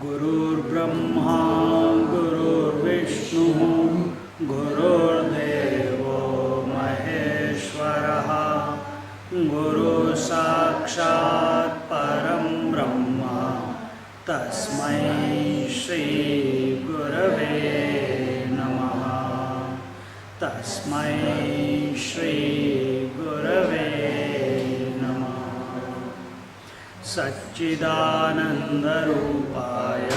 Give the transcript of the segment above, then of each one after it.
गुरुर्ब्रह्मा गुरुर्विष्णु गुरुर्देवो महेश्वरः गुरु साक्षात् परं ब्रह्म तस्मै श्री गुरवे नमः। तस्मै श्री गुरवे सच्चिदानन्दरूपाय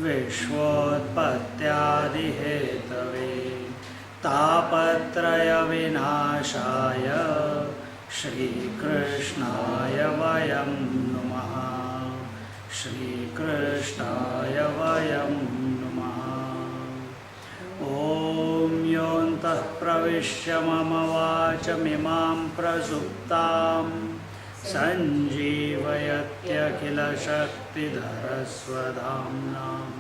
विश्वोत्पत्त्यादिहेतवे तापत्रयविनाशाय श्रीकृष्णाय वयं नुमः। श्रीकृष्णाय वयं नुमः। ॐ योऽन्तः प्रविश्य मम वाचमिमां प्रसुप्ताम् सञ्जीवयत्यखिलशक्तिधरस्वधाम्नाम्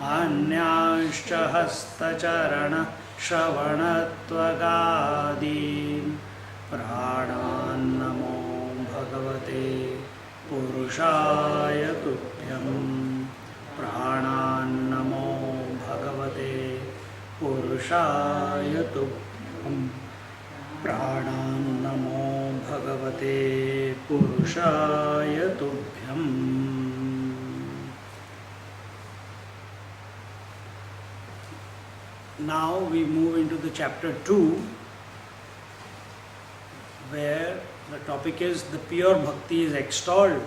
अन्यांश्च हस्तचरणश्रवणत्वगादीन् प्राणान्नमो भगवते पुरुषाय तुभ्यं। प्राणान्नमो भगवते पुरुषाय तुभ्यम्। प्राणान्नमो भगवते पुरुषाय तुभ्यम्। Now we move into the chapter 2, where the topic is the pure bhakti is extolled,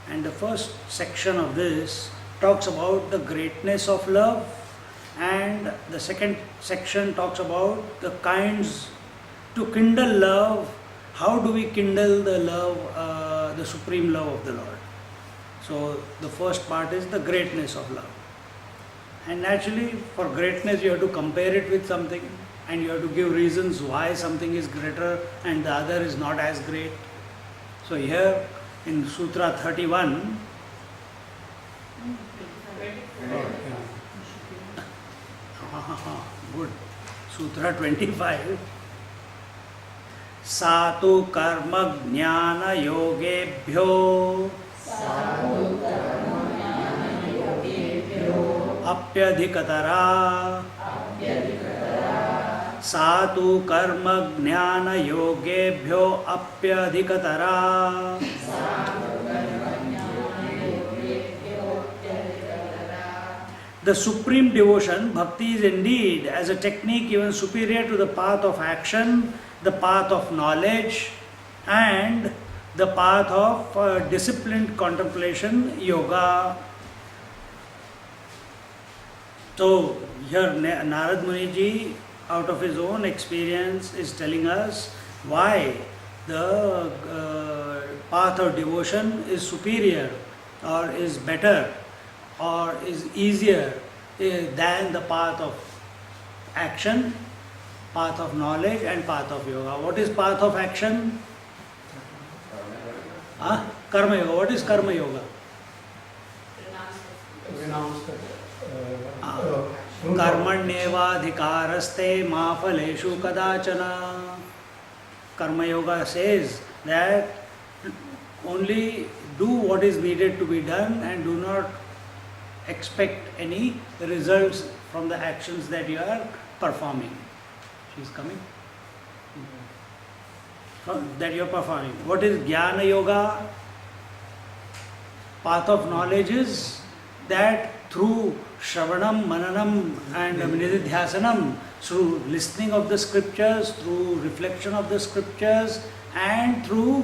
and the first section of this talks about the greatness of love, and the second section talks about the kinds to kindle love. How do we kindle the love, the supreme love of the Lord? So the first part is the greatness of love. And naturally, for greatness you have to compare it with something, and you have to give reasons why something is greater and the other is not as great. So here in Sutra 31, good, Sutra 25, सातु कर्म ज्ञान योगेभ्यो अप्यधिकतरा। सातु कर्म ज्ञान योगेभ्यो अप्यधिकतरा। The supreme devotion, bhakti, is indeed as a technique even superior to the path of action, the path of knowledge, and the path of disciplined contemplation, yoga. So here Narad Muniji, out of his own experience, is telling us why the path of devotion is superior or is better or is easier than the path of action, path of knowledge and path of yoga. What is path of action? Karma yoga. What is karma yoga? Karmanyevadhikaraste ma phaleshu kadachana. Karma yoga says that only do what is needed to be done and do not expect any results from the actions that you are performing. She's coming. That you are performing. What is Jnana Yoga? Path of knowledge is that through Shravanam, Mananam and Nididhyasanam, through listening of the scriptures, through reflection of the scriptures, and through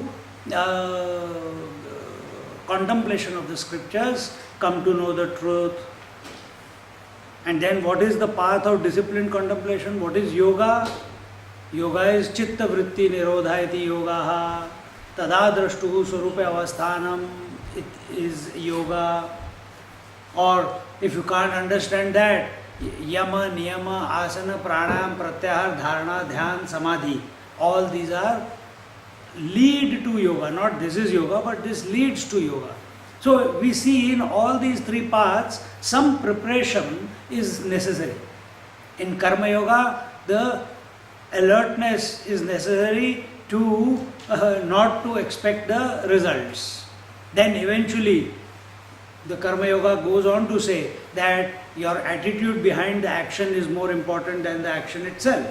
contemplation of the scriptures, come to know the truth. And then what is the path of disciplined contemplation? What is yoga? Yoga is chitta vritti nirodha iti yogaha tada drashtuhu swarupe avasthanam. it is yoga. Or if you can't understand that, yama, niyama, asana, pranayam, pratyahar, dharana, dhyan, samadhi, all these are lead to yoga. Not this is yoga, but this leads to yoga. So we see in all these three paths, some preparation is necessary. In Karma Yoga, the alertness is necessary to not to expect the results. Then eventually, the Karma Yoga goes on to say that your attitude behind the action is more important than the action itself.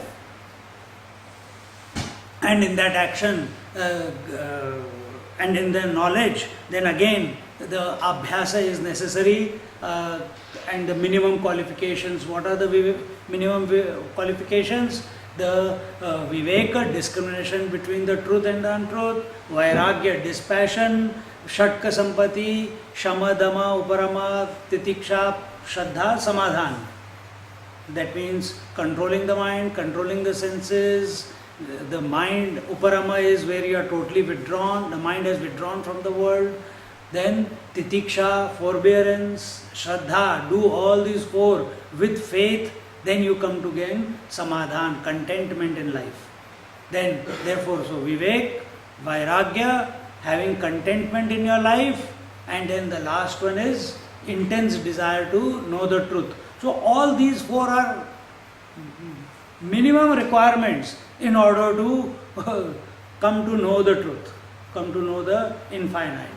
And in that action, and in the knowledge, then again the abhyasa is necessary, and the minimum qualifications. What are the minimum qualifications? The viveka, discrimination between the truth and the untruth, vairagya, dispassion, shatka sampati, shama, dama, uparama, titiksha, shraddha, samadhan. That means controlling the mind, controlling the senses. The mind, uparama, is where you are totally withdrawn, the mind has withdrawn from the world. Then titiksha, forbearance, shraddha, do all these four with faith, then you come to gain samadhan, contentment in life. Then, therefore, so vivek, vairagya, having contentment in your life, and then the last one is intense desire to know the truth. So all these four are minimum requirements in order to come to know the truth, come to know the infinite.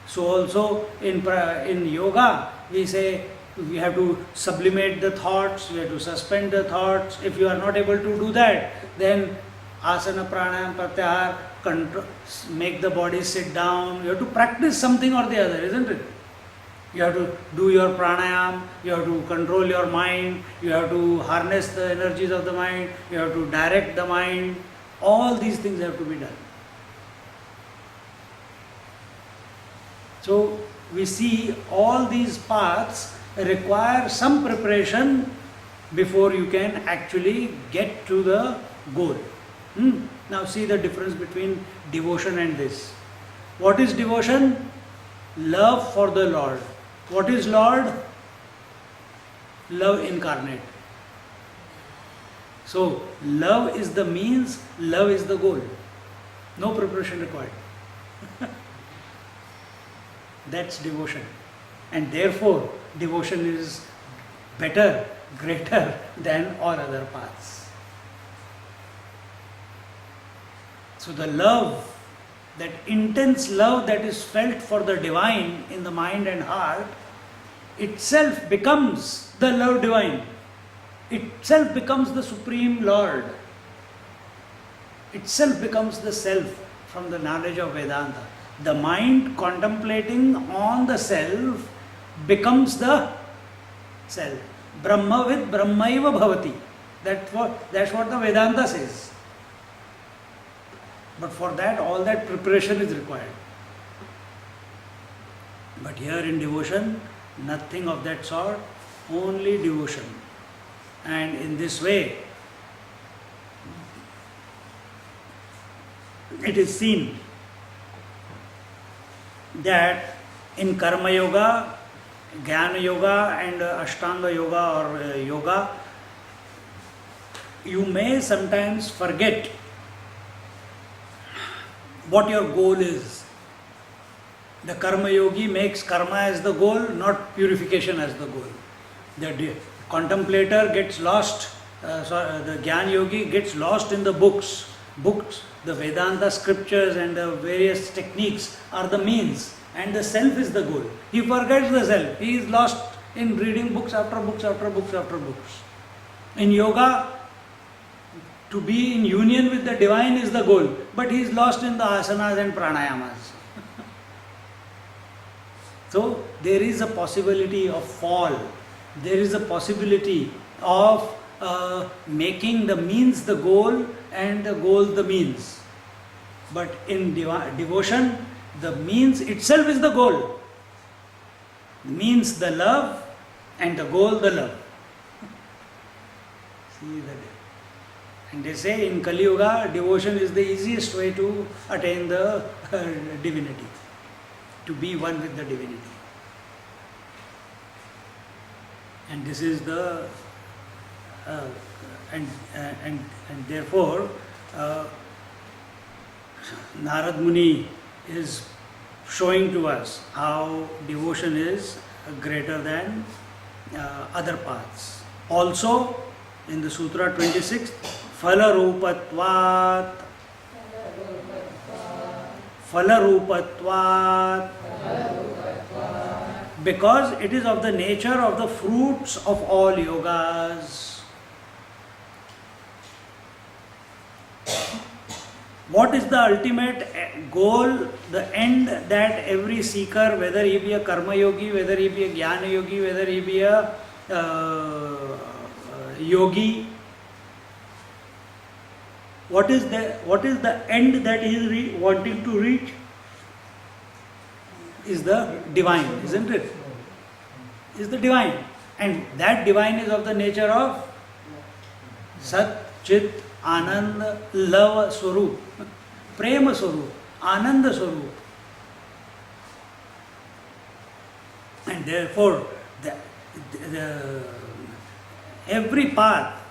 So also in yoga, we say we have to sublimate the thoughts, we have to suspend the thoughts. If you are not able to do that, then asana, pranayam, pratyahar, make the body sit down. You have to practice something or the other, isn't it? You have to do your pranayam, you have to control your mind, you have to harness the energies of the mind, you have to direct the mind. All these things have to be done. So we see all these paths require some preparation before you can actually get to the goal. Now see the difference between devotion and this. What is devotion? Love for the Lord. What is Lord? Love incarnate. So love is the means, love is the goal. No preparation required. That's devotion. And therefore, devotion is better, greater than all other paths. So the love, that intense love that is felt for the divine in the mind and heart, itself becomes the love divine. Itself becomes the Supreme Lord. Itself becomes the self from the knowledge of Vedanta. The mind contemplating on the self becomes the self. Brahma with Brahmaiva bhavati. That's what the Vedanta says. But for that, all that preparation is required. But here in devotion, nothing of that sort, only devotion. And in this way, it is seen that in Karma Yoga, Jnana Yoga and Ashtanga Yoga or Yoga, you may sometimes forget what your goal is. The Karma Yogi makes karma as the goal, not purification as the goal. The contemplator gets lost, the Jnana Yogi gets lost in the books. The Vedanta scriptures and the various techniques are the means, and the self is the goal. He forgets the self. He is lost in reading books after books after books after books. In yoga, to be in union with the divine is the goal, but he is lost in the asanas and pranayamas. So there is a possibility of fall. There is a possibility of making the means the goal and the goal the means. But in devotion, the means itself is the goal. The means the love and the goal the love. See that. And they say in Kali Yuga, devotion is the easiest way to attain the divinity. to be one with the divinity. And this is the and therefore Narad Muni is showing to us how devotion is greater than other paths. Also in the Sutra 26, Phalarupatvat, Phalarupatvat, because it is of the nature of the fruits of all yogas. What is the ultimate goal, the end that every seeker, whether he be a karma yogi, whether he be a jnana yogi, whether he be a yogi, what is the end that he is wanting to reach? Is the divine, isn't it? Is the divine. And that divine is of the nature of Sat, Chit, Anand, Love, Swarup, Prema Swarup, Ananda Swarup. And therefore, every path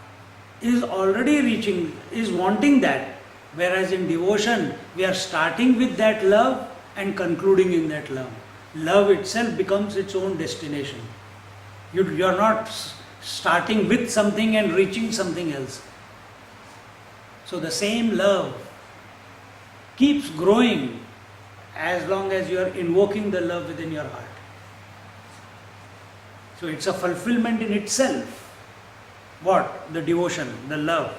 is already reaching, is wanting that. Whereas in devotion, we are starting with that love and concluding in that love. Love itself becomes its own destination. You are not starting with something and reaching something else. So the same love keeps growing as long as you are invoking the love within your heart. So it's a fulfillment in itself. What? The devotion, the love.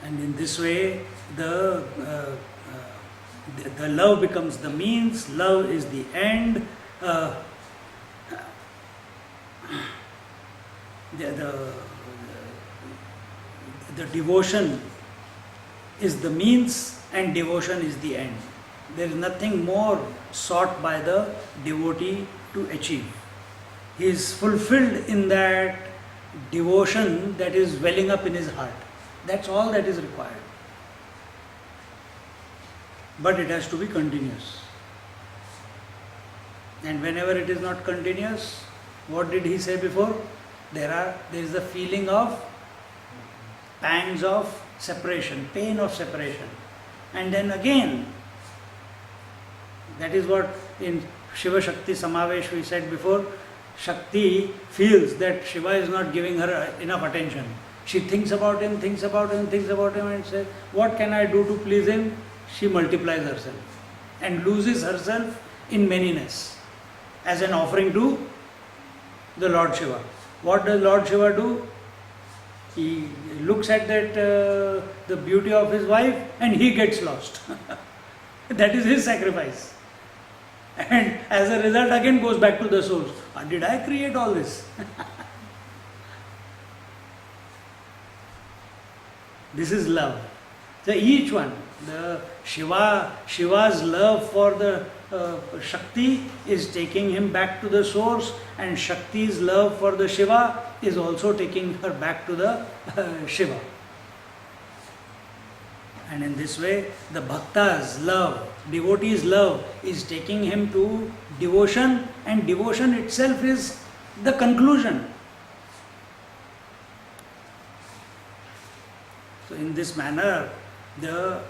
And in this way, the love becomes the means, love is the end. The devotion is the means and devotion is the end. There is nothing more sought by the devotee to achieve. He is fulfilled in that devotion that is welling up in his heart. That's all that is required. But it has to be continuous. And whenever it is not continuous, what did he say before? There is the feeling of pangs of separation, pain of separation. And then again, that is what in Shiva Shakti Samavesh we said before, Shakti feels that Shiva is not giving her enough attention. She thinks about him and says, what can I do to please him? She multiplies herself and loses herself in manyness as an offering to the Lord Shiva. What does Lord Shiva do? He looks at that the beauty of his wife and he gets lost. That is his sacrifice. And as a result again goes back to the source. Did I create all this? This is love. So each one, the Shiva's love for the Shakti is taking him back to the source, and Shakti's love for the Shiva is also taking her back to the Shiva. And in this way, the Bhakta's love, devotee's love is taking him to devotion, and devotion itself is the conclusion. So in this manner, the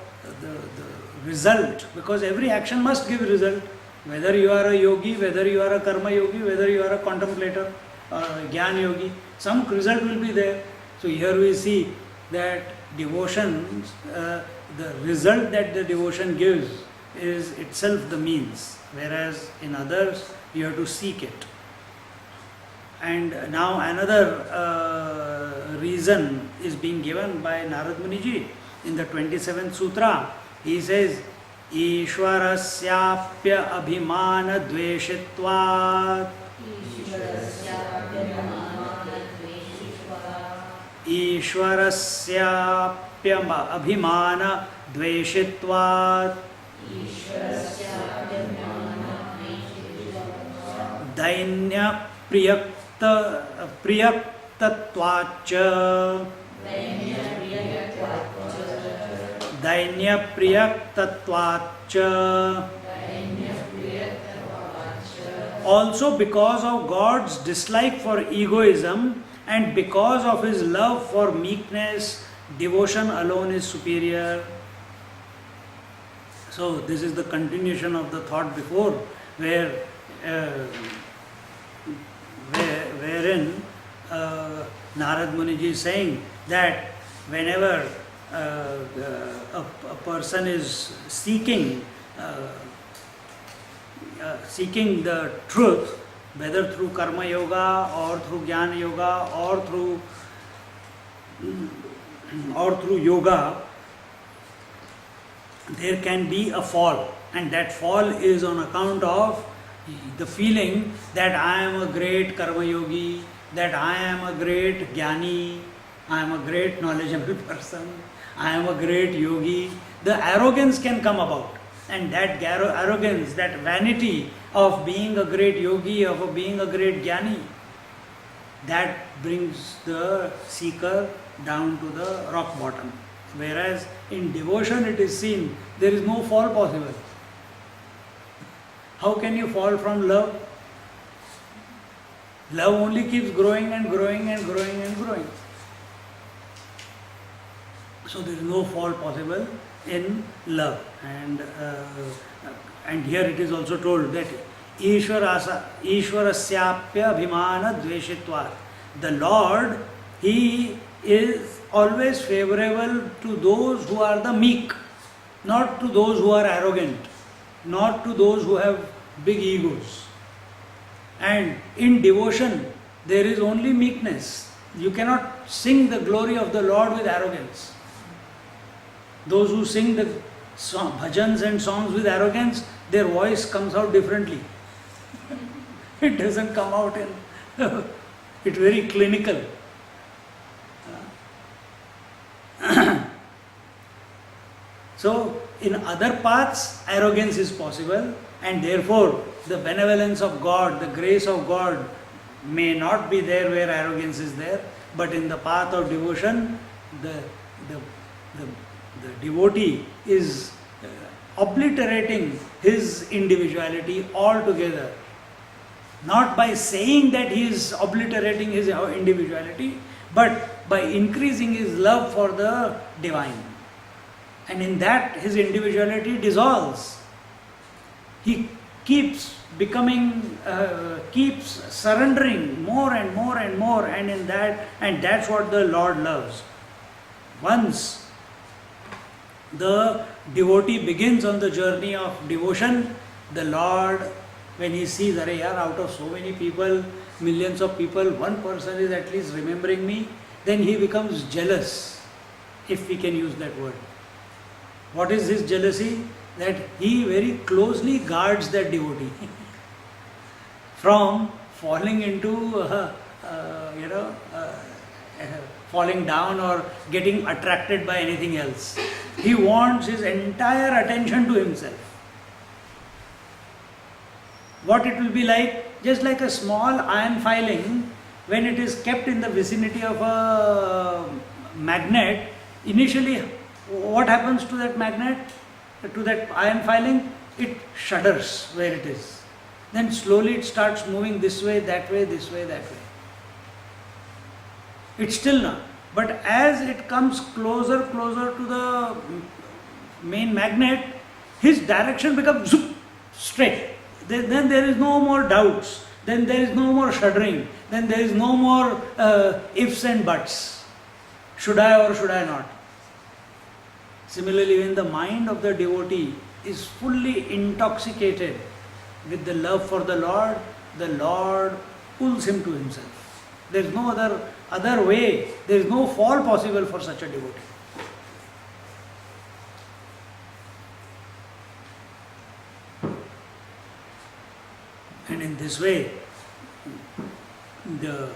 result, because every action must give result, whether you are a yogi, whether you are a karma yogi, whether you are a contemplator or a jnana yogi, some result will be there. So here we see that devotion, the result that the devotion gives is itself the means, whereas in others you have to seek it. And now another reason is being given by Narad Muniji in the 27th Sutra. He says, Ishwarasyapya abhimana dveshitvat. Ishwarasyapya abhimana dveshitvat. Dainya priyaktatvacha. Dainyapриятваच्च. Also because of God's dislike for egoism and because of his love for meekness, devotion alone is superior. So this is the continuation of the thought before, wherein Narad Muniji is saying that whenever a person is seeking the truth, whether through karma yoga or through jnana yoga or through yoga, there can be a fall, and that fall is on account of the feeling that I am a great karma yogi, that I am a great jnani, I am a great knowledgeable person, I am a great yogi. The arrogance can come about, and that arrogance, that vanity of being a great yogi, of being a great jnani, that brings the seeker down to the rock bottom. Whereas in devotion it is seen there is no fall possible. How can you fall from love? Love only keeps growing and growing and growing and growing. So there is no fall possible in love. And here it is also told that Ishwarasyapya Bhimana Dveshitvat. The Lord, He is always favorable to those who are the meek, not to those who are arrogant, not to those who have big egos. And in devotion, there is only meekness. You cannot sing the glory of the Lord with arrogance. Those who sing the bhajans and songs with arrogance, their voice comes out differently. It doesn't come out in, it's very clinical. So, in other paths, arrogance is possible, and therefore the benevolence of God, the grace of God may not be there where arrogance is there, but in the path of devotion, the devotee is obliterating his individuality altogether. Not by saying that he is obliterating his individuality, but by increasing his love for the divine. And in that his individuality dissolves. He keeps surrendering more and more and more, and that's what the Lord loves. Once the devotee begins on the journey of devotion, the Lord, when he sees, out of so many people, millions of people, one person is at least remembering me, then he becomes jealous, if we can use that word. What is his jealousy? That he very closely guards that devotee from falling into, falling down or getting attracted by anything else. He wants his entire attention to himself. What it will be like? Just like a small iron filing, when it is kept in the vicinity of a magnet, initially what happens to that magnet, to that iron filing? It shudders where it is. Then slowly it starts moving this way, that way, this way, that way. It's still not. But as it comes closer to the main magnet, his direction becomes straight. Then there is no more doubts. Then there is no more shuddering. Then there is no more ifs and buts. Should I or should I not? Similarly, when the mind of the devotee is fully intoxicated with the love for the Lord pulls him to himself. There is no other way, there is no fall possible for such a devotee. And in this way, the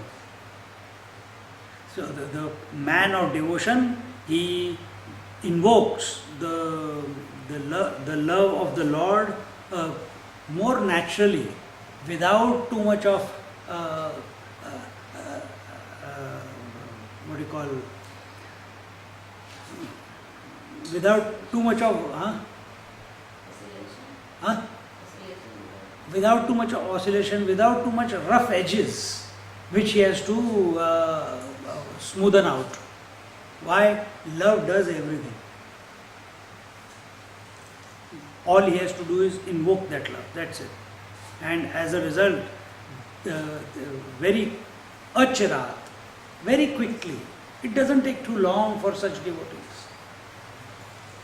man of devotion, he invokes the love of the Lord more naturally, without too much of without too much of huh? Without too much oscillation, without too much rough edges, which he has to smoothen out. Why? Love does everything. All he has to do is invoke that love, that's it. And as a result, very achirat, very quickly, it doesn't take too long for such devotees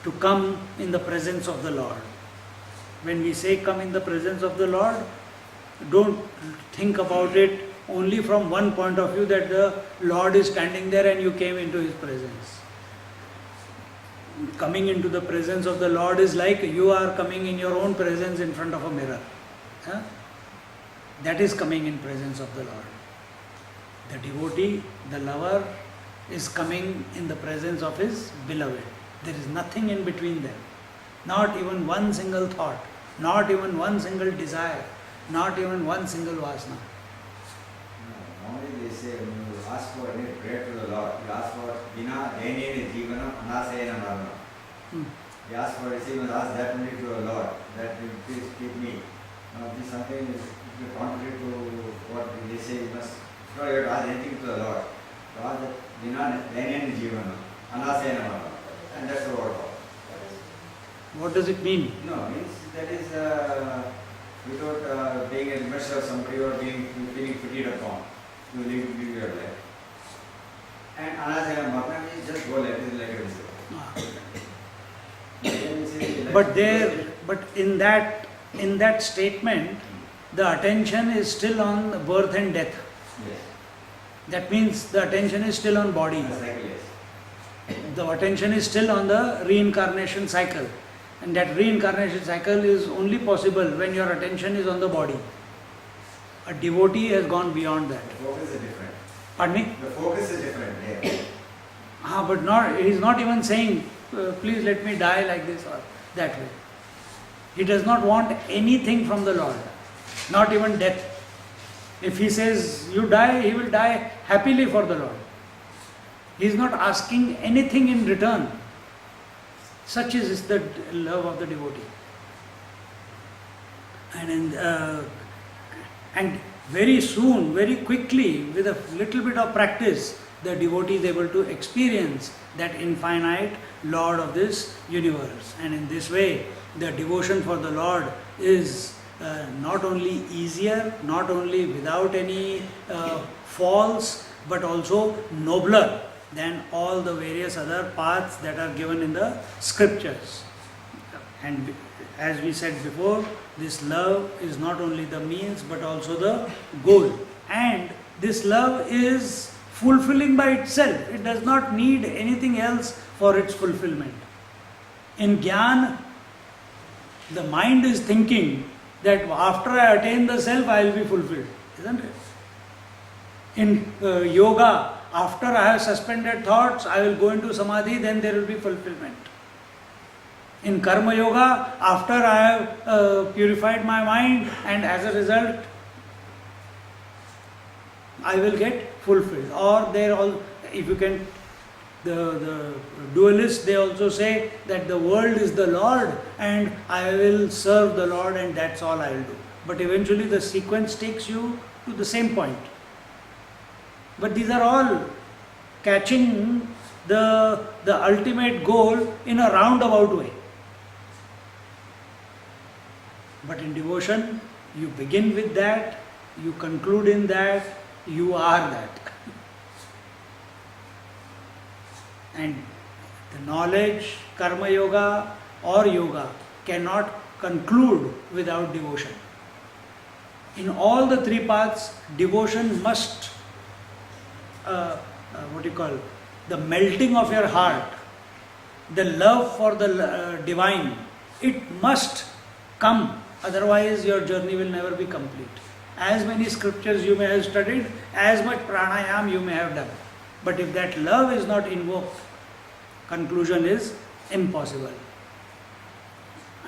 to come in the presence of the Lord. When we say come in the presence of the Lord, don't think about it only from one point of view, that the Lord is standing there and you came into His presence. Coming into the presence of the Lord is like you are coming in your own presence in front of a mirror. Huh? That is coming in presence of the Lord. The devotee, the lover, is coming in the presence of his beloved. There is nothing in between them. Not even one single thought, not even one single desire, not even one single vasana. Normally they say when you ask for any prayer to the Lord, you ask for Vina Dhenena Jivanam Anasayana Maranam. You ask for receiving, ask that only to the Lord, that you please keep me. Now this something is contrary to what they say, you must not you have to ask anything to the Lord. You ask that Vina Dhenena Jivanam Anasayana Maranam. And that's the word. What does it mean? No, means that is without being a measure of somebody or being feeling pitied upon. You live your life. And Anasayana Marna means just go like this. But in that statement, the attention is still on birth and death. Yes. That means the attention is still on body. Cycle, yes. The attention is still on the reincarnation cycle. And that reincarnation cycle is only possible when your attention is on the body. A devotee has gone beyond that. The focus is different. Pardon me? The focus is different. Yeah. But he is not even saying, please let me die like this or that way. He does not want anything from the Lord, not even death. If he says you die, he will die happily for the Lord. He is not asking anything in return. Such is the love of the devotee. And very soon, very quickly, with a little bit of practice, the devotee is able to experience that infinite Lord of this universe. And in this way, the devotion for the Lord is not only easier, not only without any faults, but also nobler than all the various other paths that are given in the scriptures. And as we said before, this love is not only the means but also the goal. And this love is fulfilling by itself. It does not need anything else for its fulfillment. In Gyan, the mind is thinking that after I attain the self, I will be fulfilled. Isn't it? In yoga, after I have suspended thoughts, I will go into samadhi, then there will be fulfillment. In karma yoga, after I have purified my mind, and as a result, I will get fulfilled. Or if you can, the dualists, they also say that the world is the Lord and I will serve the Lord and that's all I will do. But eventually the sequence takes you to the same point. But these are all catching the ultimate goal in a roundabout way. But in devotion, you begin with that, you conclude in that, you are that. And the knowledge, karma yoga or yoga cannot conclude without devotion. In all the three paths, devotion must, the melting of your heart, the love for the divine, it must come, otherwise your journey will never be complete. As many scriptures you may have studied, as much pranayam you may have done. But if that love is not invoked, conclusion is impossible.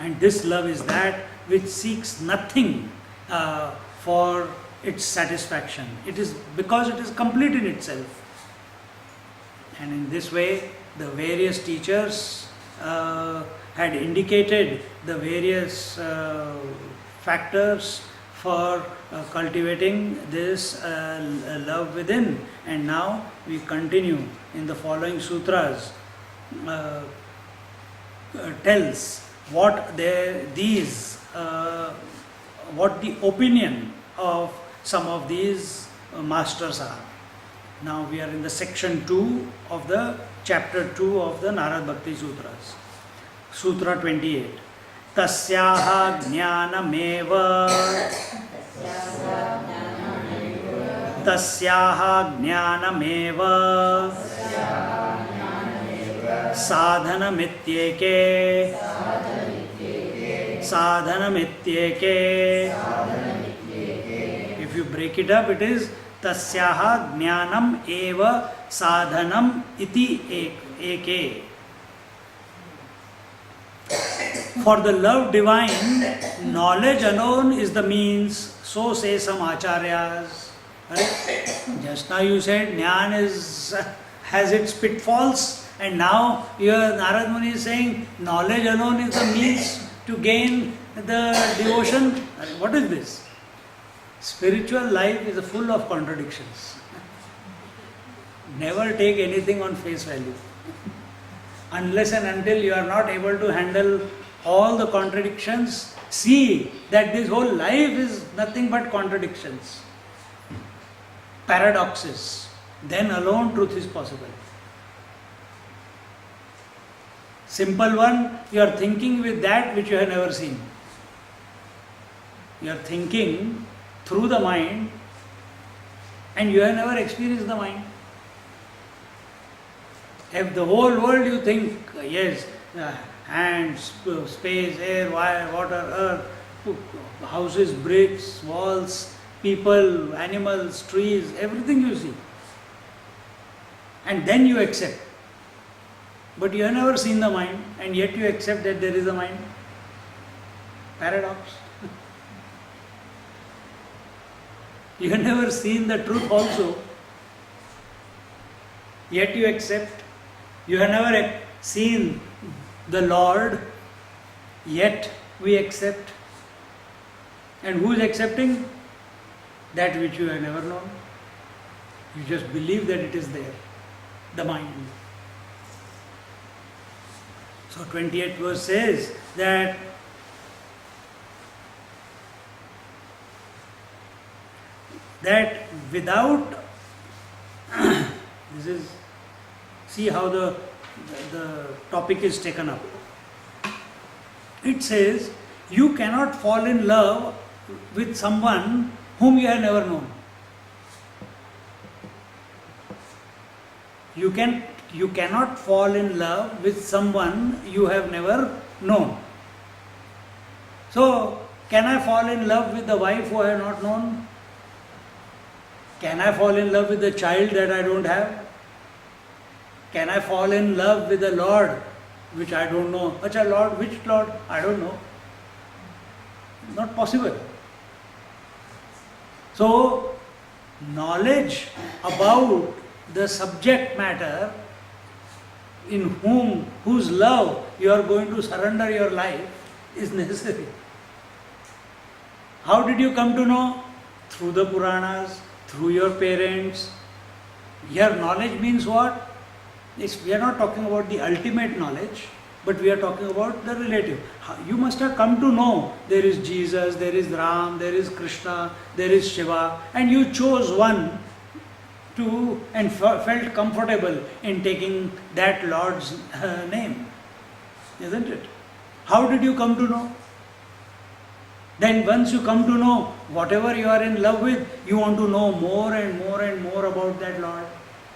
And this love is that which seeks nothing for its satisfaction. It is because it is complete in itself. And in this way, the various teachers had indicated the various factors for cultivating this love within, and now we continue in the following sutras. Tells what what the opinion of some of these masters are. Now we are in the section 2 of the chapter 2 of the Narad Bhakti Sutras. Sutra 28. Tasyaha jnanameva Tasyaha jnanameva sadhanamityeke sadhanamityeke. If you break it up, it is tasyaha jnanam eva sadhanam iti eke. For the love divine, knowledge alone is the means, so say some acharyas. Right? Just now you said Jnana has its pitfalls, and now your Narad Muni is saying knowledge alone is the means to gain the devotion. What is this? Spiritual life is full of contradictions. Never take anything on face value. Unless and until you are not able to handle all the contradictions, see that this whole life is nothing but contradictions, paradoxes. Then alone truth is possible. Simple one, you are thinking with that which you have never seen. You are thinking through the mind and you have never experienced the mind. If the whole world you think, yes, hands, space, air, water, earth, houses, bricks, walls, people, animals, trees, everything you see. And then you accept. But you have never seen the mind, and yet you accept that there is a mind. Paradox. You have never seen the truth also, yet you accept. You have never seen the Lord, yet we accept. And who is accepting? That which you have never known. You just believe that it is there, the mind. So 28th verse says that without this is, see how the topic is taken up. It says you cannot fall in love with someone whom you have never known. You cannot fall in love with someone you have never known. So, can I fall in love with the wife who I have not known? Can I fall in love with the child that I don't have? Can I fall in love with the Lord, which I don't know? Acha, Lord, which Lord? I don't know. Not possible. So, knowledge about the subject matter in whose love you are going to surrender your life is necessary. How did you come to know? Through the Puranas, through your parents. Here knowledge means what? We are not talking about the ultimate knowledge, but we are talking about the relative. You must have come to know there is Jesus, there is Ram, there is Krishna, there is Shiva, and you chose one and felt comfortable in taking that Lord's name, isn't it? How did you come to know? Then once you come to know whatever you are in love with, you want to know more and more and more about that Lord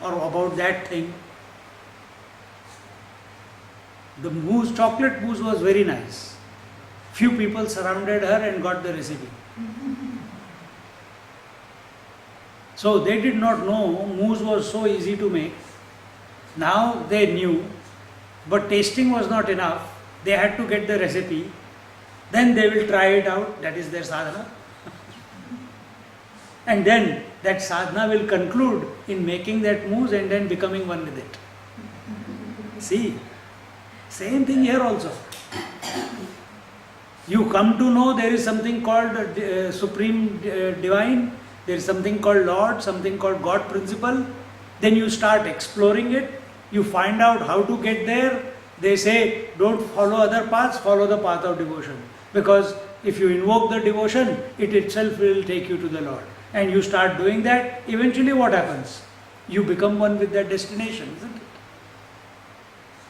or about that thing. The mousse, chocolate mousse was very nice. Few people surrounded her and got the recipe. So they did not know mousse was so easy to make. Now they knew, but tasting was not enough. They had to get the recipe. Then they will try it out. That is their sadhana. And then that sadhana will conclude in making that mousse and then becoming one with it. See Same thing here also. You come to know there is something called Supreme Divine, there is something called Lord, something called God principle. Then you start exploring it, you find out how to get there. They say, don't follow other paths, follow the path of devotion. Because if you invoke the devotion, it itself will take you to the Lord. And you start doing that, eventually what happens? You become one with that destination, isn't it?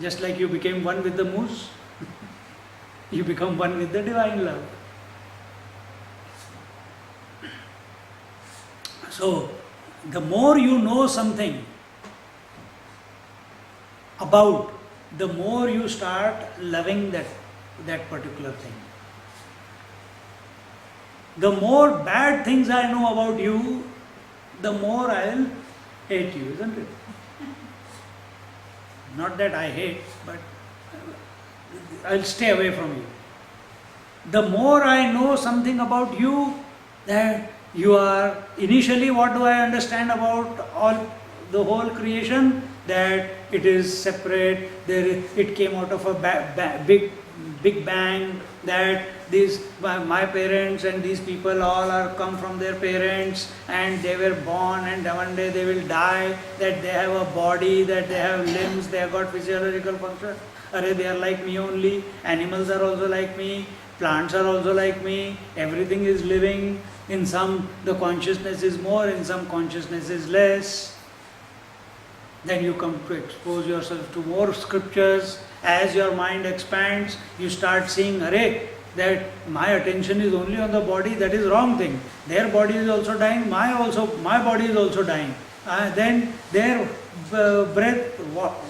Just like you became one with the moose, you become one with the divine love. So, the more you know something about, the more you start loving that particular thing. The more bad things I know about you, the more I'll hate you, isn't it? Not that I hate, but I'll stay away from you. The more I know something about you, that you are, initially what do I understand about the whole creation? That it is separate, it came out of a big bang, that my parents and these people all are come from their parents and they were born and one day they will die, that they have a body, that they have limbs, they have got physiological function. They are like me only, animals are also like me, plants are also like me, everything is living. In some the consciousness is more, in some consciousness is less. Then you come to expose yourself to more scriptures. As your mind expands, you start seeing, that my attention is only on the body, that is wrong thing. Their body is also dying, my body is also dying. Then their breath,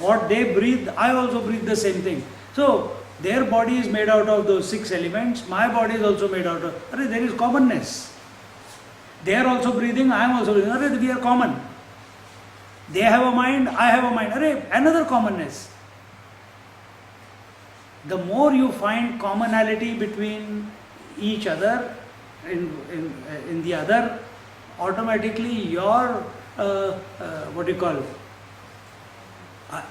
what they breathe, I also breathe the same thing. So their body is made out of those 6 elements, my body is also made out of, there is commonness. They are also breathing, I am also breathing, we are common. They have a mind, I have a mind, another commonness. The more you find commonality between each other in the other, automatically your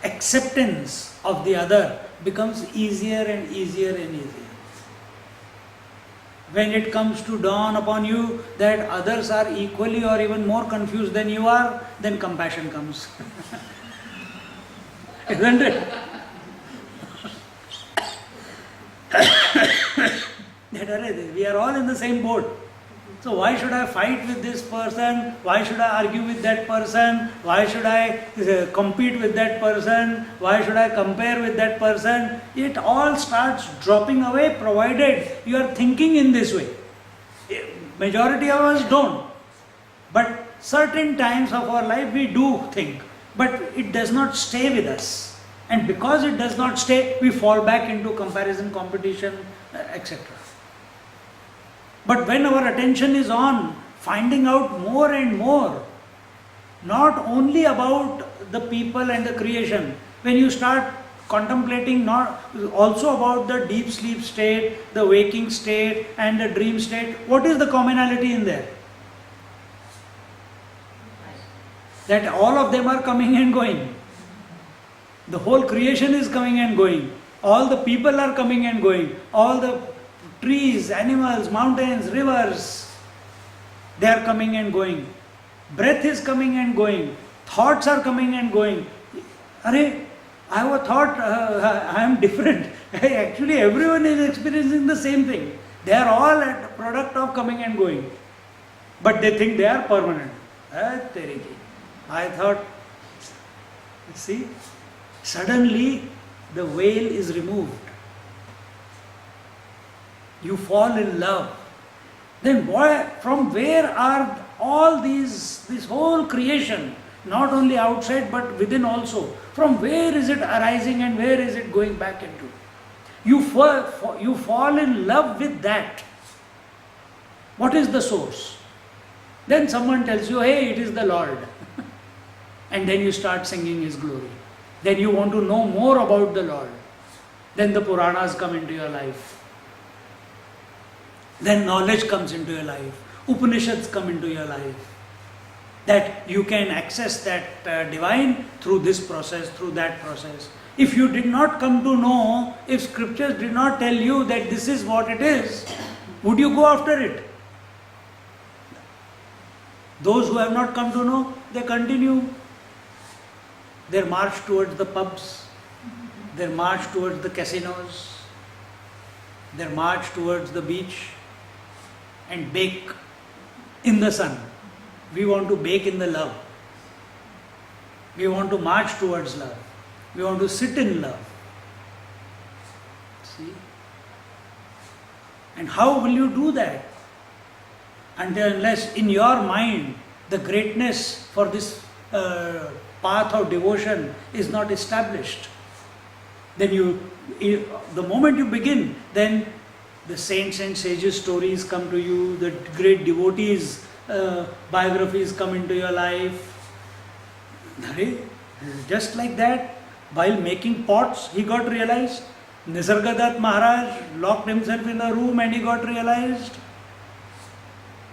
acceptance of the other becomes easier and easier and easier. When it comes to dawn upon you that others are equally or even more confused than you are, then compassion comes. Isn't it? That we are all in the same boat. So why should I fight with this person? Why should I argue with that person? Why should I compete with that person? Why should I compare with that person? It all starts dropping away provided you are thinking in this way. Majority of us don't. But certain times of our life we do think. But it does not stay with us. And because it does not stay, we fall back into comparison, competition, etc. But when our attention is on finding out more and more, not only about the people and the creation, when you start contemplating not also about the deep sleep state, the waking state and the dream state, what is the commonality in there? That all of them are coming and going. The whole creation is coming and going. All the people are coming and going. All the trees, animals, mountains, rivers, they are coming and going. Breath is coming and going. Thoughts are coming and going. I have a thought, I am different. Actually, everyone is experiencing the same thing. They are all a product of coming and going. But they think they are permanent. I thought, see, suddenly the veil is removed. You fall in love. Then from where are all this whole creation, not only outside but within also, from where is it arising and where is it going back into? You fall in love with that. What is the source? Then someone tells you, hey, it is the Lord. And then you start singing His glory. Then you want to know more about the Lord. Then the Puranas come into your life. Then knowledge comes into your life. Upanishads come into your life. that you can access that divine through this process, through that process. If you did not come to know, if scriptures did not tell you that this is what it is, would you go after it? Those who have not come to know, they continue their march towards the pubs, their march towards the casinos, their march towards the beach and bake in the sun. We want to bake in the love. We want to march towards love. We want to sit in love. See? And how will you do that? Until unless in your mind the greatness for this path of devotion is not established. Then the moment you begin, then the saints and sages stories come to you, the great devotees biographies come into your life. Just like that, while making pots, he got realized. Nisargadatta Maharaj locked himself in a room and he got realized.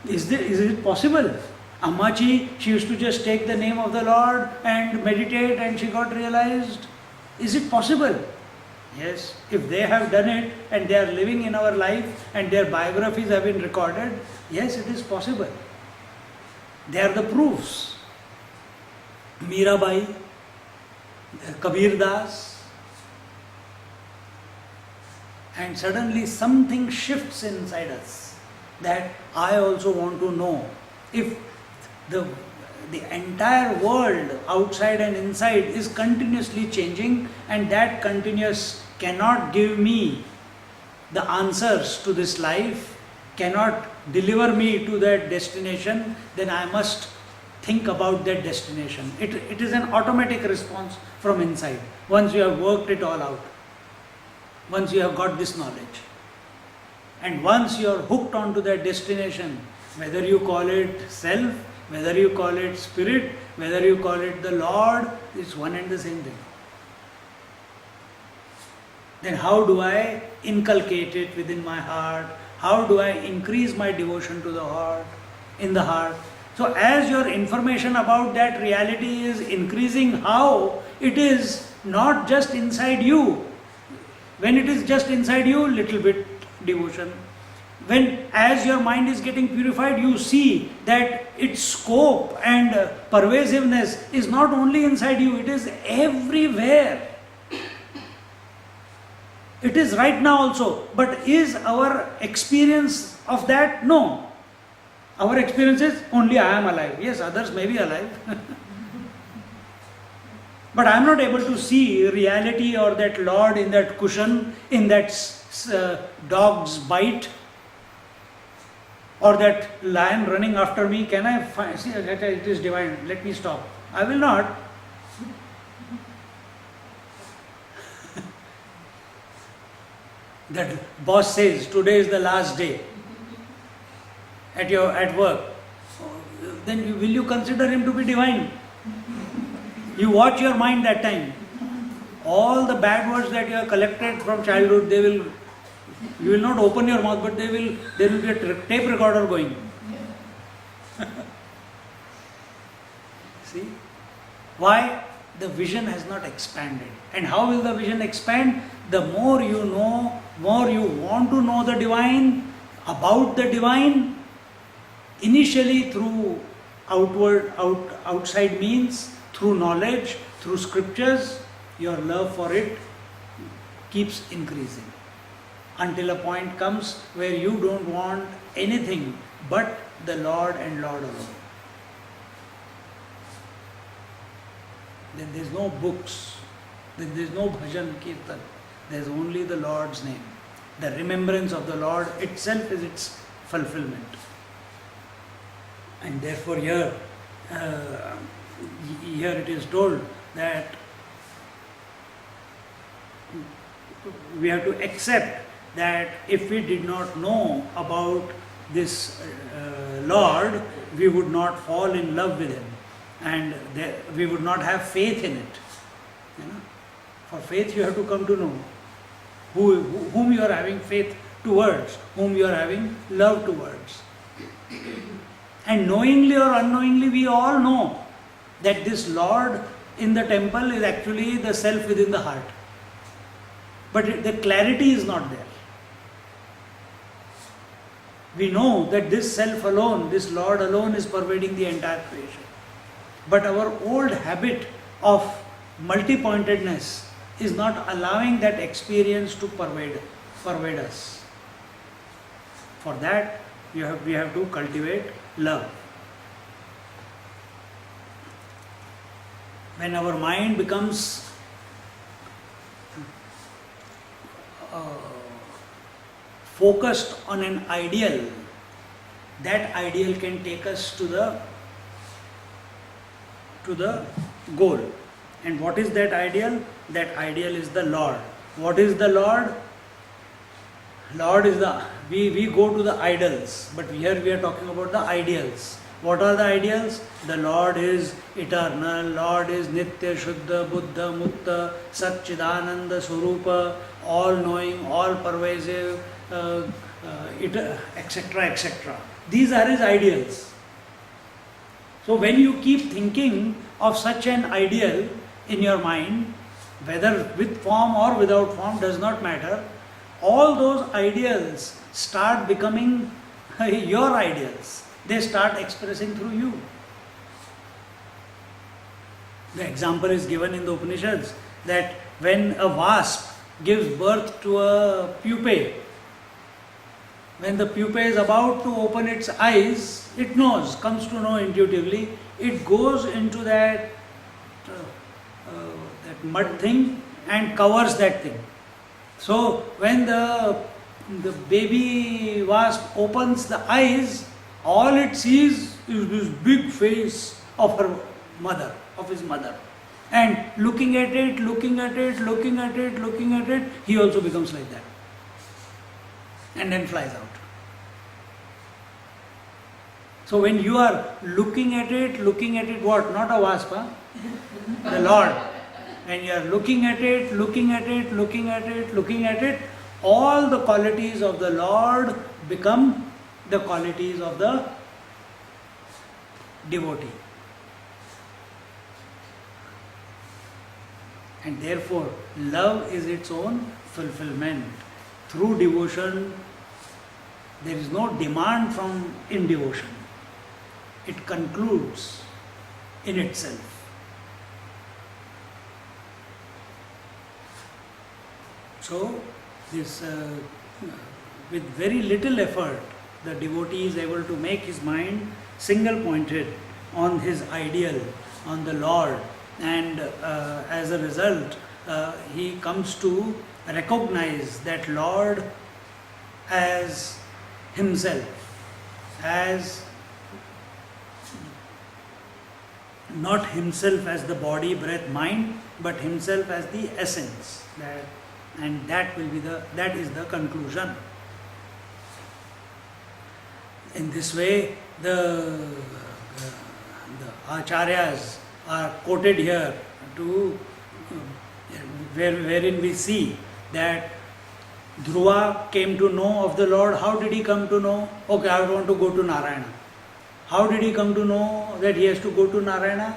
Is it possible? Ammachi, she used to just take the name of the Lord and meditate and she got realized. Is it possible? Yes, if they have done it and they are living in our life and their biographies have been recorded, yes, it is possible. They are the proofs. Mirabai, Kabir Das, and suddenly something shifts inside us that I also want to know. If the entire world outside and inside is continuously changing and that continuous cannot give me the answers to this life, cannot deliver me to that destination, then I must think about that destination. It is an automatic response from inside. Once you have worked it all out, once you have got this knowledge, and once you are hooked onto that destination, whether you call it self, whether you call it spirit, whether you call it the Lord, it's one and the same thing. Then how do I inculcate it within my heart? How do I increase my devotion to the heart, in the heart? So as your information about that reality is increasing, how it is not just inside you. When it is just inside you, little bit devotion. When as your mind is getting purified, you see that its scope and pervasiveness is not only inside you, it is everywhere. It is right now also. But is our experience of that? No. Our experience is only I am alive. Yes, others may be alive. But I am not able to see reality or that Lord in that cushion, in that dog's bite, or that lion running after me. Can I see that it is divine? Let me stop. I will not. That boss says today is the last day at work. Then will you consider him to be divine? You watch your mind that time. All the bad words that you have collected from childhood, you will not open your mouth, but there will be a tape recorder going. See? Why? The vision has not expanded. And how will the vision expand? The more you know, more you want to know the divine, about the divine, initially through outside means, through knowledge, through scriptures, your love for it keeps increasing. Until a point comes where you don't want anything but the Lord and Lord alone. Then there is no books, then there is no bhajan kirtan, there is only the Lord's name. The remembrance of the Lord itself is its fulfillment. And therefore here it is told that we have to accept that if we did not know about this Lord, we would not fall in love with Him, and we would not have faith in it. You know? For faith you have to come to know whom you are having faith towards, whom you are having love towards. And knowingly or unknowingly, we all know that this Lord in the temple is actually the self within the heart. But the clarity is not there. We know that this self alone, this Lord alone is pervading the entire creation. But our old habit of multi-pointedness is not allowing that experience to pervade us. For that, we have to cultivate love. When our mind becomes focused on an ideal, that ideal can take us to the goal. And what is that ideal? That ideal is the Lord. What is the Lord? Lord is we go to the idols, but here we are talking about the ideals. What are the ideals? The Lord is eternal, Lord is Nitya, Shuddha, Buddha, Mukta, Satchidananda, Swarupa, all knowing, all pervasive, etc., etc. These are his ideals. So when you keep thinking of such an ideal in your mind, whether with form or without form does not matter, all those ideals start becoming your ideals. They start expressing through you. The example is given in the Upanishads that when a wasp gives birth to a pupae, when the pupae is about to open its eyes, it knows, comes to know intuitively, it goes into that mud thing and covers that thing. So when the baby wasp opens the eyes, all it sees is this big face of her mother, of his mother. And looking at it, he also becomes like that. And then flies out. So when you are looking at it what? Not a wasp, huh? The Lord. When you are looking at it, all the qualities of the Lord become the qualities of the devotee. And therefore, love is its own fulfillment. Through devotion, there is no demand in devotion. It concludes in itself. So, this with very little effort, the devotee is able to make his mind single-pointed on his ideal, on the Lord, and as a result, he comes to recognize that Lord as himself, as not himself as the body, breath, mind, but himself as the essence. That is the conclusion. In this way, the acharyas are quoted here wherein we see that Dhruva came to know of the Lord. How did he come to know? Okay, I want to go to Narayana. How did he come to know that he has to go to Narayana?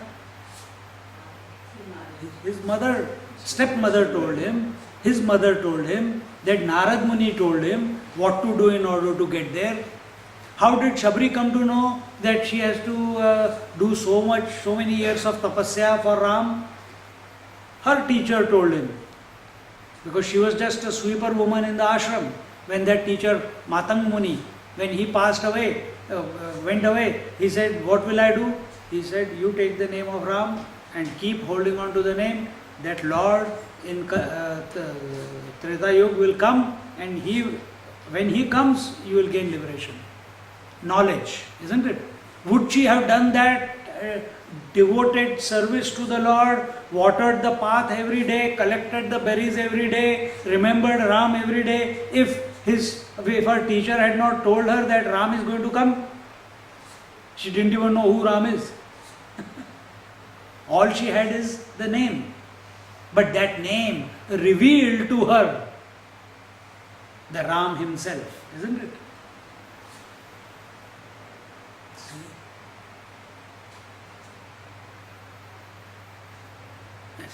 His mother, stepmother told him, his mother told him, that Narad Muni told him what to do in order to get there. How did Shabri come to know that she has to do so many years of tapasya for Ram? Her teacher told him. Because she was just a sweeper woman in the ashram. When that teacher, Matang Muni, when he passed away, went away, he said, what will I do? He said, you take the name of Ram and keep holding on to the name. That Lord in Treta Yuga will come, and when he comes, you will gain liberation. Knowledge, isn't it? Would she have done that devoted service to the Lord, watered the path every day, collected the berries every day, remembered Ram every day, if her teacher had not told her that Ram is going to come? She didn't even know who Ram is. All she had is the name. But that name revealed to her the Ram himself, isn't it?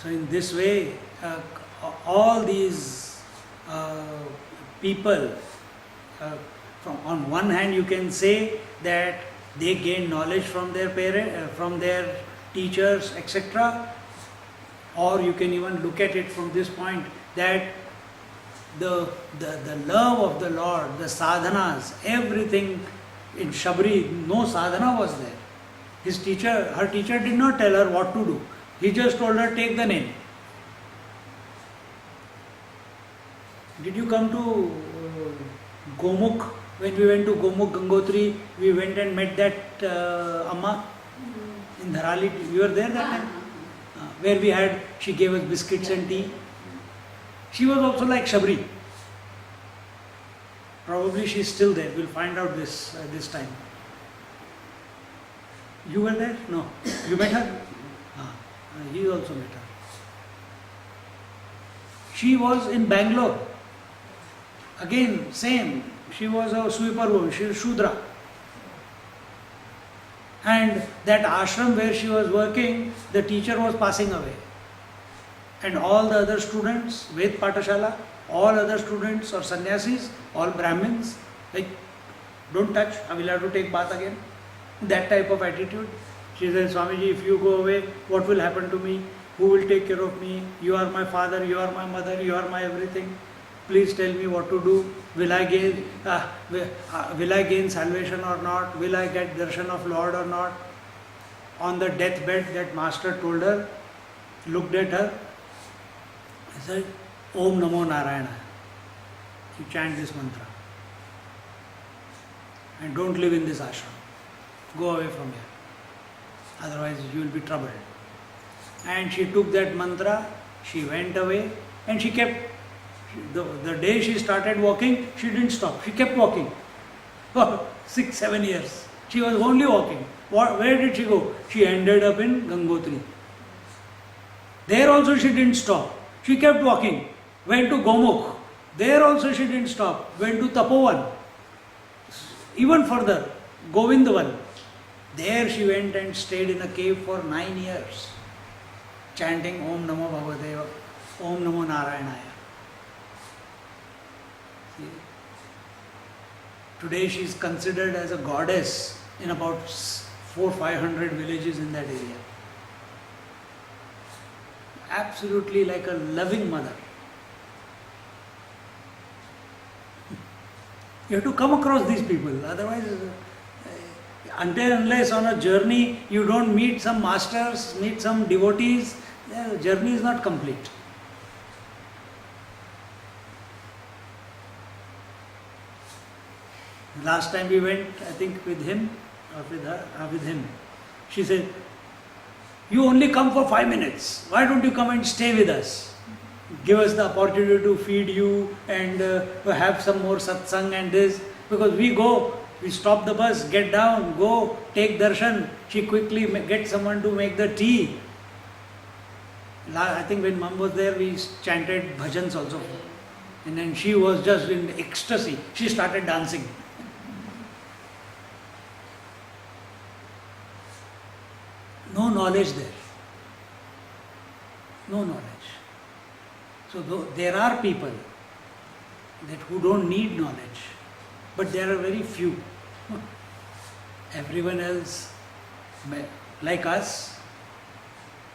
So in this way, all these people, from on one hand you can say that they gain knowledge from their parents, from their teachers, etc. Or you can even look at it from this point that the love of the Lord, the sadhanas, everything in Shabri, no sadhana was there. Her teacher did not tell her what to do. He just told her, take the name. Did you come to Gomukh? When we went to Gomukh Gangotri, we went and met that Amma in Dharali. You were there that time? Where she gave us biscuits and tea. She was also like Shabri. Probably she's still there. We'll find out this time. You were there? No. You met her? He also met her. She was in Bangalore. Again, same. She was a sweeper woman. She was Shudra. And that ashram where she was working, the teacher was passing away. And all the other students, Ved Patashala, all other students or sannyasis, all Brahmins, like, don't touch, I will have to take bath again. That type of attitude. She said, Swamiji, if you go away, what will happen to me? Who will take care of me? You are my father, you are my mother, you are my everything. Please tell me what to do. Will I gain salvation or not? Will I get darshan of Lord or not? On the deathbed, that master told her, looked at her, he said, Om Namo Narayana. You chant this mantra. And don't live in this ashram. Go away from here. Otherwise you will be troubled. And she took that mantra, she went away, and she kept, the day she started walking, she didn't stop. She kept walking for 6-7 years. She was only walking. Where did she go? She ended up in Gangotri. There also she didn't stop. She kept walking. Went to Gomukh. There also she didn't stop. Went to Tapovan. Even further, Govindavan. There she went and stayed in a cave for 9 years, chanting Om Namo Bhagavate, Om Namo Narayanaya. See? Today she is considered as a goddess in about 400-500 villages in that area. Absolutely like a loving mother. You have to come across these people, otherwise, until unless on a journey you don't meet some masters, meet some devotees, the journey is not complete. Last time we went, I think with him or with her, with him, she said, you only come for 5 minutes. Why don't you come and stay with us? Give us the opportunity to feed you and have some more satsang and this. Because we go, we stop the bus, get down, go, take darshan. She quickly gets someone to make the tea. I think when Mom was there, we chanted bhajans also. And then she was just in ecstasy. She started dancing. No knowledge there. No knowledge. So there are people that who don't need knowledge, but there are very few. Everyone else, like us,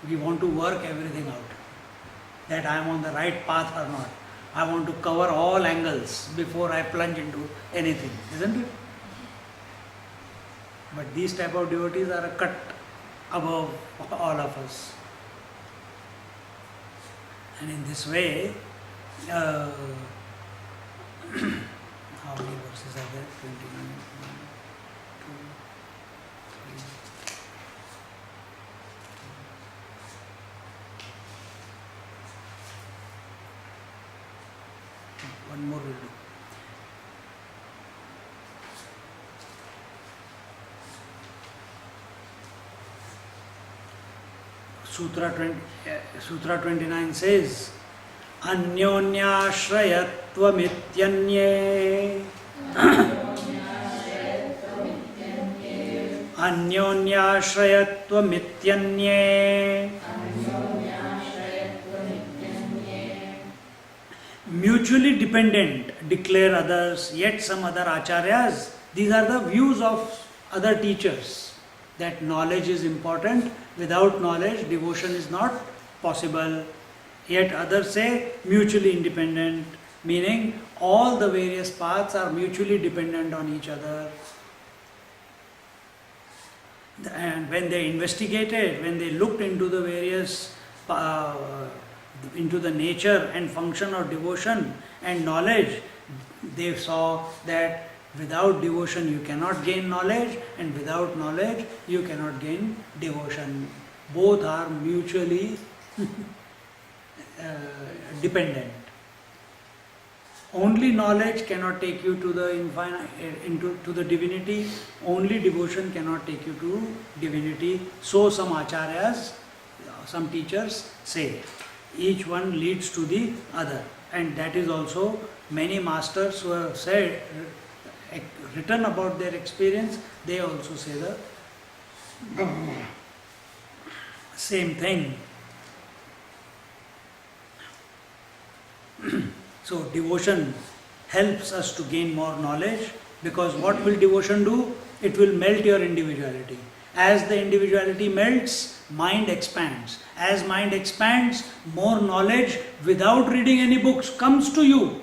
we want to work everything out. That I am on the right path or not. I want to cover all angles before I plunge into anything, isn't it? But these type of devotees are a cut above all of us. And in this way, how many verses are there? 29, 1, 2, 3. One more will do. Sutra 29 says, Anyonyashrayattvamityanye Anyonyashrayattvamityanye mutually dependent, declare others, yet some other acharyas. These are the views of other teachers, that knowledge is important, without knowledge devotion is not possible. Yet others say mutually independent, meaning all the various paths are mutually dependent on each other. And when they investigated, when they looked into the various into the nature and function of devotion and knowledge, they saw that without devotion you cannot gain knowledge, and without knowledge you cannot gain devotion. Both are mutually dependent. Only knowledge cannot take you to the infinite, to the divinity. Only devotion cannot take you to divinity. So some acharyas, some teachers say. Each one leads to the other, and that is also many masters who have said, written about their experience, they also say the same thing. So devotion helps us to gain more knowledge, because what will devotion do? It will melt your individuality. As the individuality melts, mind expands. As mind expands, more knowledge without reading any books comes to you.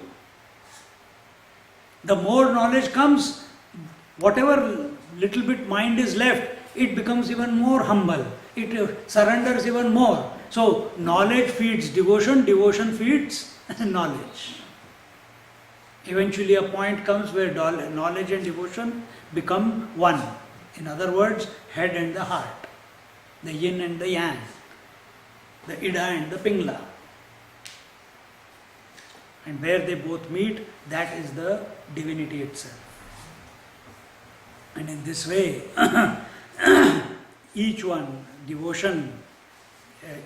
The more knowledge comes, whatever little bit mind is left, it becomes even more humble. It surrenders even more. So knowledge feeds devotion, devotion feeds knowledge. Eventually a point comes where knowledge and devotion become one. In other words, head and the heart, the yin and the yang, the ida and the pingla. And where they both meet, that is the divinity itself. And in this way, each one, devotion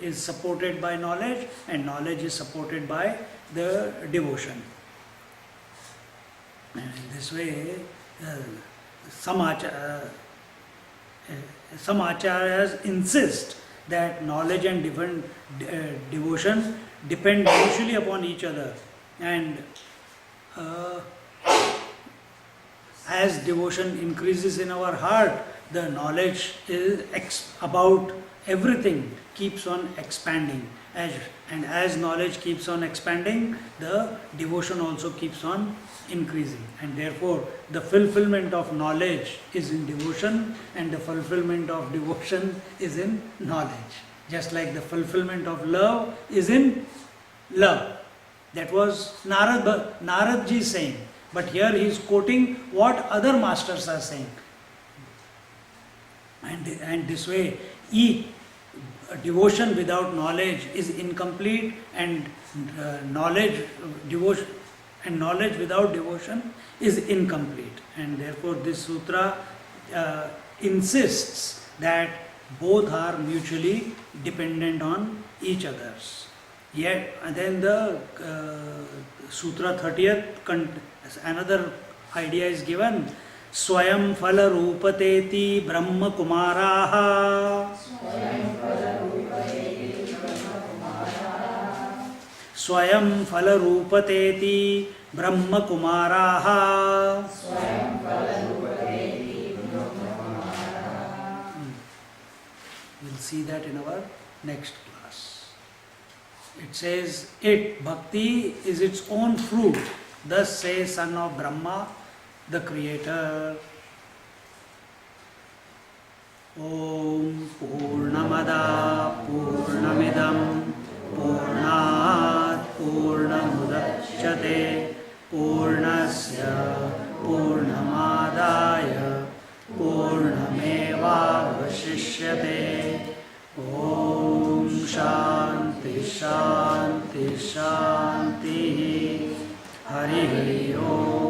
is supported by knowledge, and knowledge is supported by the devotion. And in this way, some acharyas insist that knowledge and devotion depend mutually upon each other, and as devotion increases in our heart, the knowledge about everything keeps on expanding, and as knowledge keeps on expanding, the devotion also keeps on increasing, and therefore the fulfillment of knowledge is in devotion, and the fulfillment of devotion is in knowledge. Just like the fulfillment of love is in love. That was Narad ji saying, but here he is quoting what other masters are saying. And this way, devotion without knowledge is incomplete, and knowledge without devotion is incomplete. And therefore this sutra insists that both are mutually dependent on each others. Yet, and then the Sutra 30th, another idea is given. Swayam phala rupateti brahma kumaraha. Swayam phala rupateti brahma kumaraha. We'll see that in our next class. It says, bhakti is its own fruit. Thus says son of Brahma, the creator. Om Purnamada Purnamidam Purnat Purnamudachyate Purnasya Purnamadaya Purnameva Vashishyate. Om Shanti Shanti Shanti. Hari Om.